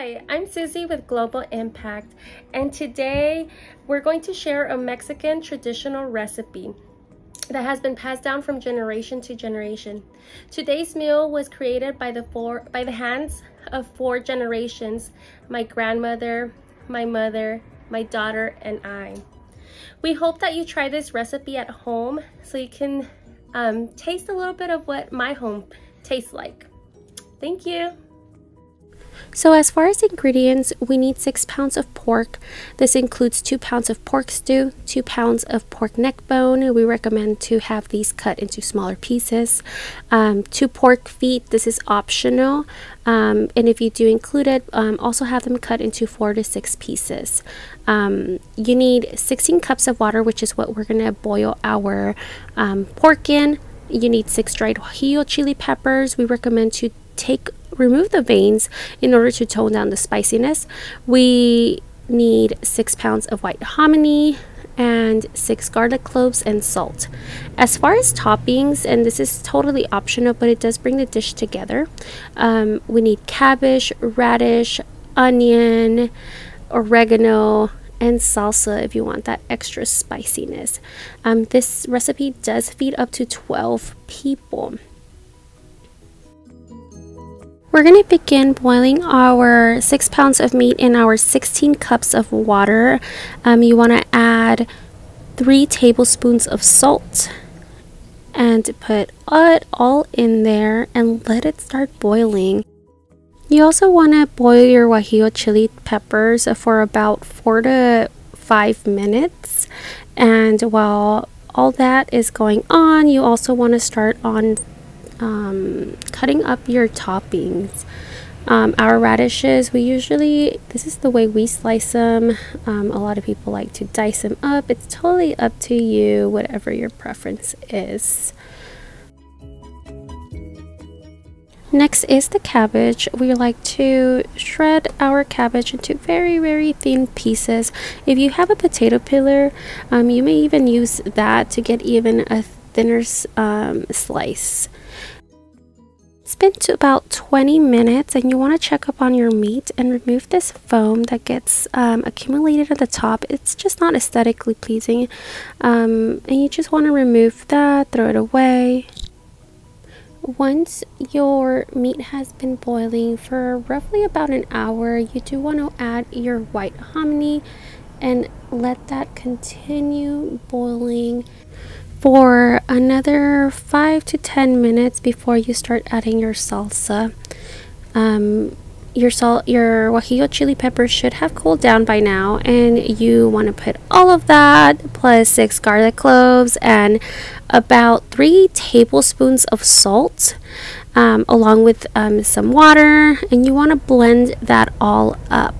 Hi, I'm Susie with Global Impact, and today we're going to share a Mexican traditional recipe that has been passed down from generation to generation. Today's meal was created by the hands of 4 generations: my grandmother, my mother, my daughter, and I. We hope that you try this recipe at home so you can taste a little bit of what my home tastes like. Thank you. So as far as ingredients, we need 6 pounds of pork. This includes 2 pounds of pork stew, 2 pounds of pork neck bone. We recommend to have these cut into smaller pieces. 2 pork feet, this is optional. And if you do include it, also have them cut into 4 to 6 pieces. You need 16 cups of water, which is what we're going to boil our pork in. You need 6 dried guajillo chili peppers. We recommend to remove the veins in order to tone down the spiciness. We need 6 pounds of white hominy and 6 garlic cloves and salt. As far as toppings, and this is totally optional, but it does bring the dish together, we need cabbage, radish, onion, oregano, and salsa if you want that extra spiciness. This recipe does feed up to 12 people. We're going to begin boiling our 6 pounds of meat in our 16 cups of water. You want to add 3 tablespoons of salt and put it all in there and let it start boiling. You also want to boil your guajillo chili peppers for about 4 to 5 minutes. And while all that is going on, you also want to start on cutting up your toppings. Our radishes, this is the way we slice them. A lot of people like to dice them up. It's totally up to you, whatever your preference is. Next is the cabbage. We like to shred our cabbage into very, very thin pieces. If you have a potato peeler, you may even use that to get even a thinner slice. It's been to about 20 minutes and you want to check up on your meat and remove this foam that gets accumulated at the top. It's just not aesthetically pleasing, and you just want to remove that, throw it away. Once your meat has been boiling for roughly about an hour, you do want to add your white hominy and let that continue guajillo for another 5 to 10 minutes before you start adding your salsa. Your guajillo chili peppers should have cooled down by now, and you want to put all of that plus 6 garlic cloves and about 3 tablespoons of salt, along with some water, and you want to blend that all up.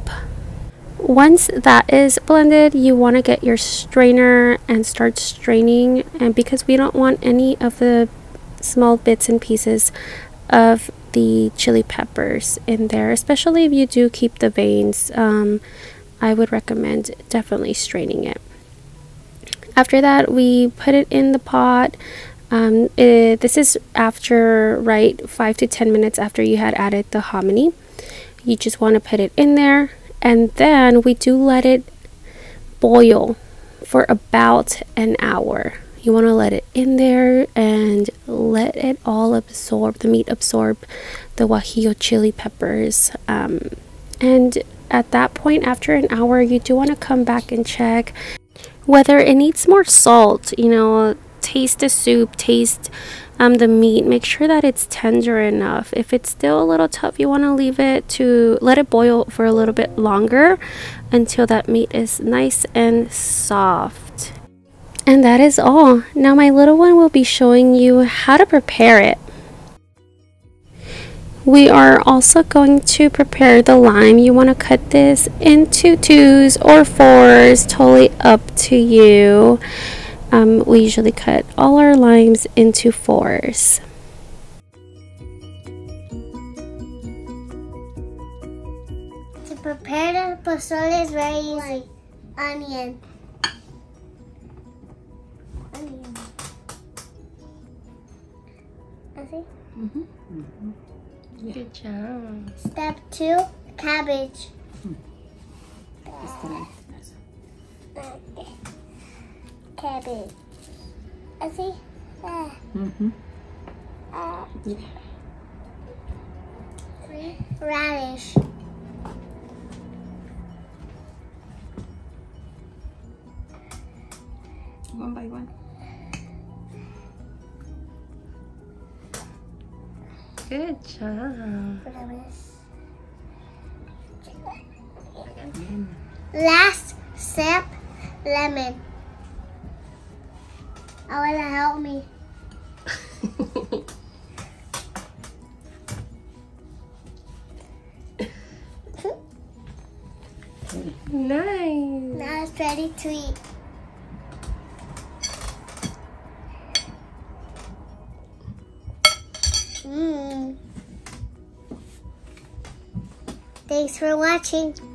Once that is blended, you want to get your strainer and start straining, and because we don't want any of the small bits and pieces of the chili peppers in there, especially if you do keep the veins, I would recommend definitely straining it. After that, we put it in the pot. This is after 5 to 10 minutes after you had added the hominy. You just want to put it in there. And then we do let it boil for about an hour. You want to let it in there and let it all absorb, the meat absorb the guajillo chili peppers. And at that point, after an hour, you do want to come back and check whether it needs more salt. Taste the soup, taste the meat, make sure that it's tender enough. If it's still a little tough, you want to let it boil for a little bit longer until that meat is nice and soft. And that is all. Now my little one will be showing you how to prepare it. We are also going to prepare the lime. You want to cut this into 2s or 4s, totally up to you. We usually cut all our limes into 4s. To prepare the pozole is very easy. Onion. Good job. Step 2, cabbage. Cabbage. I see. Radish. One by one. Good job. Last sip, lemon. I want to help me. Nice. Now it's ready to eat. Thanks for watching.